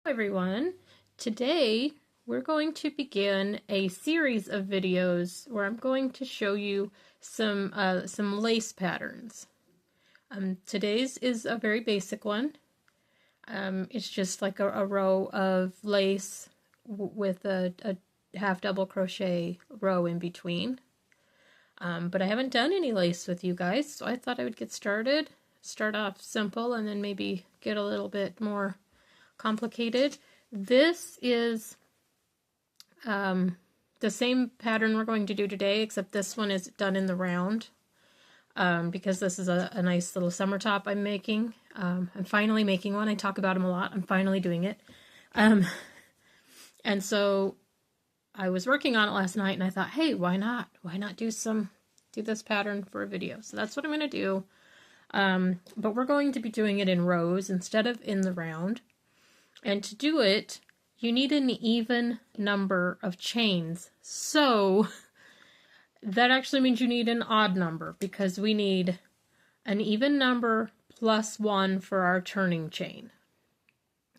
Everyone. Today we're going to begin a series of videos where I'm going to show you some lace patterns. Today's is a very basic one. It's just like a row of lace with a half double crochet row in between. But I haven't done any lace with you guys, so I thought I would get started. Start off simple and then maybe get a little bit more complicated. This is the same pattern we're going to do today, except this one is done in the round because this is a nice little summer top I'm making. I'm finally making one. I talk about them a lot. I'm finally doing it. And so I was working on it last night and I thought, hey, why not? Why not do this pattern for a video? So that's what I'm going to do. But we're going to be doing it in rows instead of in the round. And to do it, you need an even number of chains. So that actually means you need an odd number because we need an even number plus 1 for our turning chain.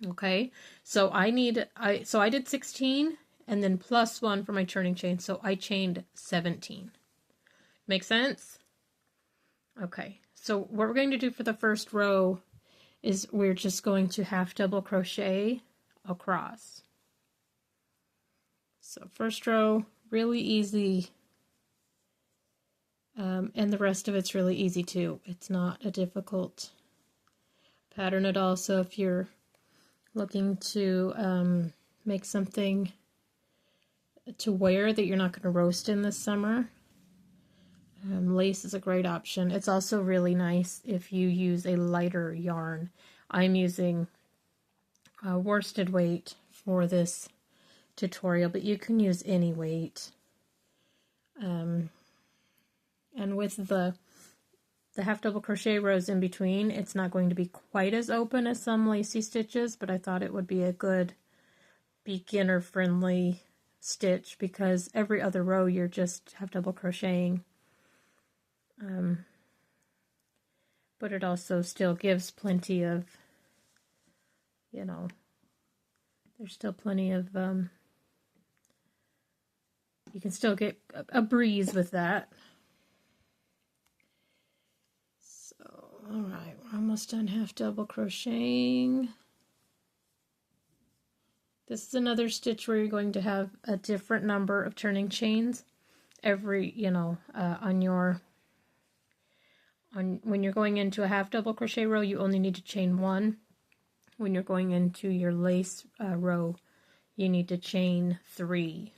Okay, so I did 16 and then plus 1 for my turning chain, so I chained 17. Make sense? Okay, so what we're going to do for the first row is we're just going to half double crochet across. So first row, really easy, and the rest of it's really easy too. It's not a difficult pattern at all. So if you're looking to make something to wear that you're not going to roast in this summer, lace is a great option. It's also really nice if you use a lighter yarn. I'm using worsted weight for this tutorial, but you can use any weight. And with the half double crochet rows in between, it's not going to be quite as open as some lacy stitches, but I thought it would be a good beginner friendly stitch because every other row you're just half double crocheting. But it also still gives plenty of, there's still plenty of, you can still get a breeze with that. So, alright, we're almost done half double crocheting. This is another stitch where you're going to have a different number of turning chains every, when you're going into a half double crochet row, you only need to chain 1. When you're going into your lace row, you need to chain 3.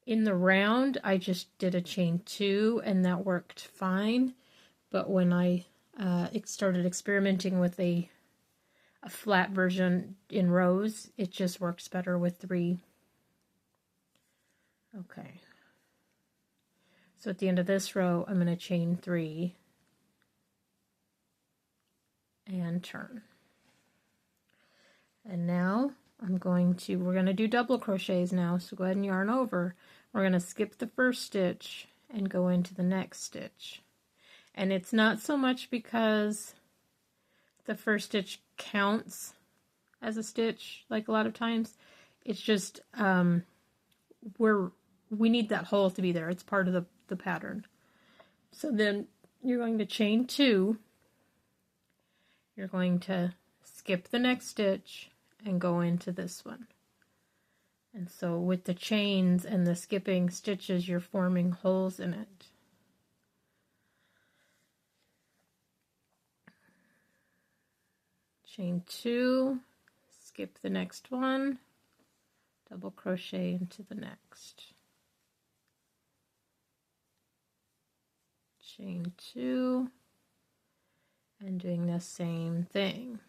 In the round, I just did a chain 2 and that worked fine. But when I started experimenting with a flat version in rows, it just works better with 3. Okay. So at the end of this row, I'm going to chain 3 and turn. And now we're going to do double crochets now, so go ahead and yarn over. We're going to skip the first stitch and go into the next stitch. And it's not so much because the first stitch counts as a stitch, like a lot of times. It's just we need that hole to be there. It's part of the pattern. So then you're going to chain 2. You're going to skip the next stitch and go into this one. And so with the chains and the skipping stitches, you're forming holes in it. Chain 2, skip the next one, double crochet into the next. Chain 2, and doing the same thing.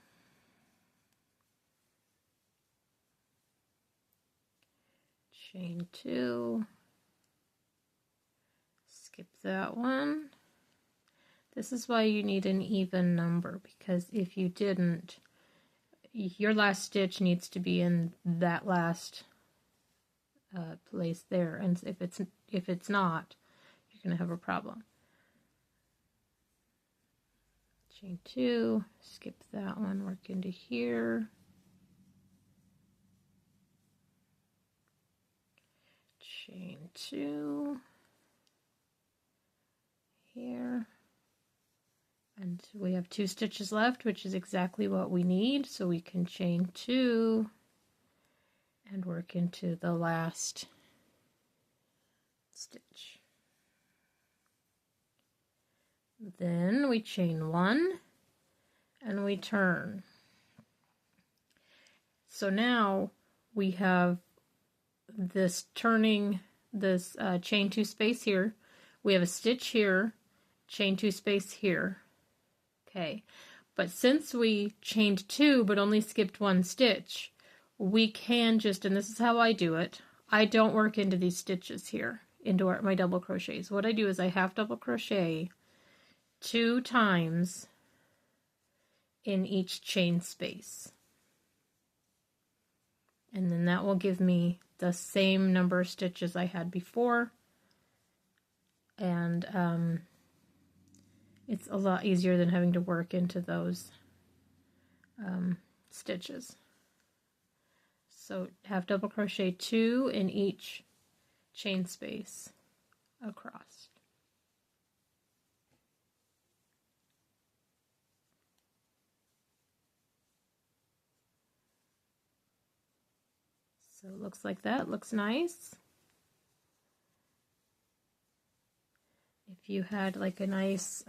Chain 2, skip that one. This is why you need an even number, because if you didn't, your last stitch needs to be in that last place there, and if it's not, you're going to have a problem. chain 2, skip that one, work into here, chain 2 here, and we have 2 stitches left, which is exactly what we need, so we can chain 2 and work into the last stitch. Then we chain 1 and we turn. So now we have this turning, this chain 2 space here. We have a stitch here, chain 2 space here. Okay, but since we chained 2 but only skipped 1 stitch, we can just, and this is how I do it, I don't work into these stitches here, into my double crochets. What I do is I half double crochet 2 times in each chain space. And then that will give me the same number of stitches I had before. And it's a lot easier than having to work into those stitches. So half double crochet 2 in each chain space across. So it looks like that, looks nice. If you had like a nice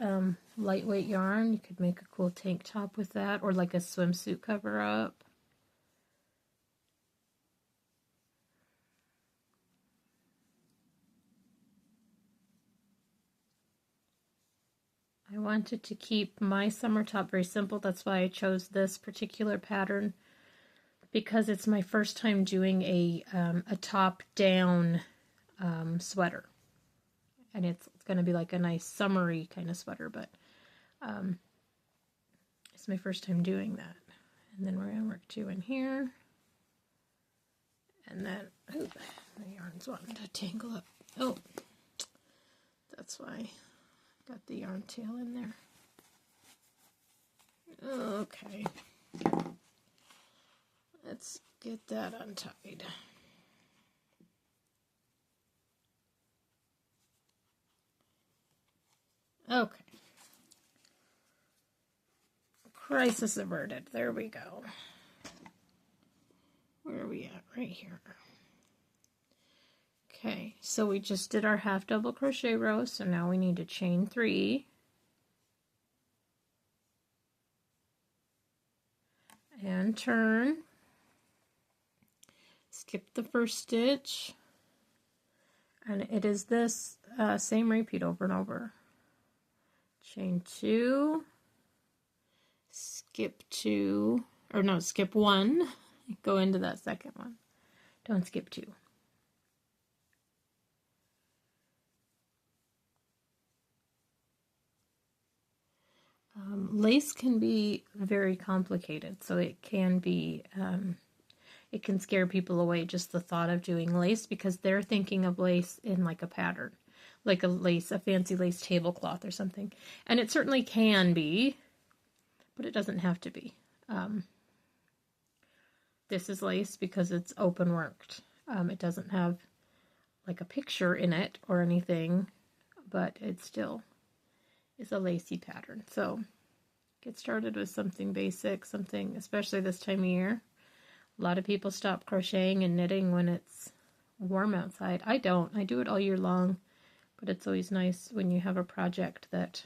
lightweight yarn, you could make a cool tank top with that, or like a swimsuit cover up. I wanted to keep my summer top very simple. That's why I chose this particular pattern, because it's my first time doing a top-down sweater. And it's going to be like a nice summery kind of sweater, but it's my first time doing that. And then we're going to work 2 in here. And then, oh, the yarn's wanting to tangle up. Oh, that's why. Got the yarn tail in there. Okay. Let's get that untied. Okay. Crisis averted. There we go. Where are we at? Right here. Okay, so we just did our half double crochet row, so now we need to chain 3. And turn. Skip the first stitch. And it is this same repeat over and over. Chain 2. Skip 2. Or no, skip 1. Go into that second one. Don't skip 2. Lace can be very complicated, so it can be, it can scare people away, just the thought of doing lace, because they're thinking of lace in like a pattern, like a fancy lace tablecloth or something. And it certainly can be, but it doesn't have to be. This is lace because it's open worked. It doesn't have like a picture in it or anything, but it still is a lacy pattern. So get started with something basic, something, especially this time of year. A lot of people stop crocheting and knitting when it's warm outside. I don't. I do it all year long, but it's always nice when you have a project that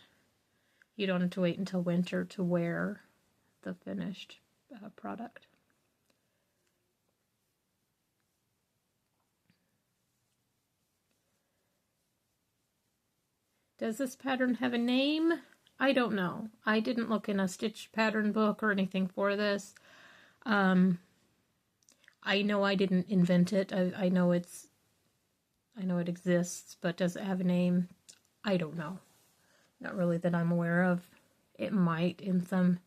you don't have to wait until winter to wear the finished product. Does this pattern have a name? I don't know. I didn't look in a stitch pattern book or anything for this. I know I didn't invent it. I know it exists, but does it have a name? I don't know. Not really that I'm aware of. It might in some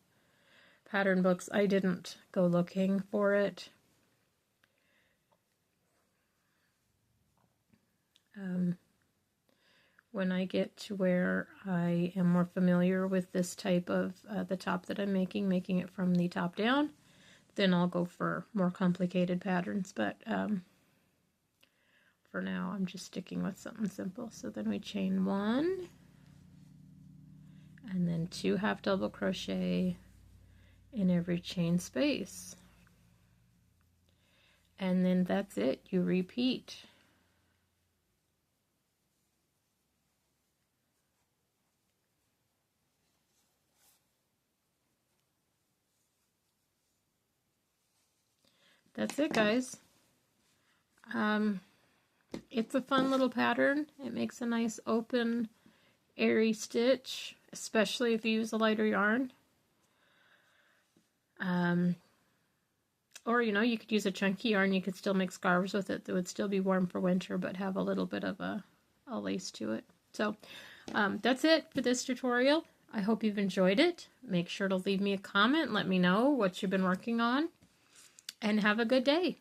pattern books. I didn't go looking for it. when I get to where I am more familiar with this type of the top that I'm making it from the top down, then I'll go for more complicated patterns. But for now, I'm just sticking with something simple. So then we chain 1, and then 2 half double crochet in every chain space. And then that's it. You repeat. That's it, guys. It's a fun little pattern. It makes a nice open, airy stitch, especially if you use a lighter yarn. Or, you know, you could use a chunky yarn. You could still make scarves with it that would still be warm for winter, but have a little bit of a lace to it. So that's it for this tutorial. I hope you've enjoyed it. Make sure to leave me a comment. Let me know what you've been working on. And have a good day.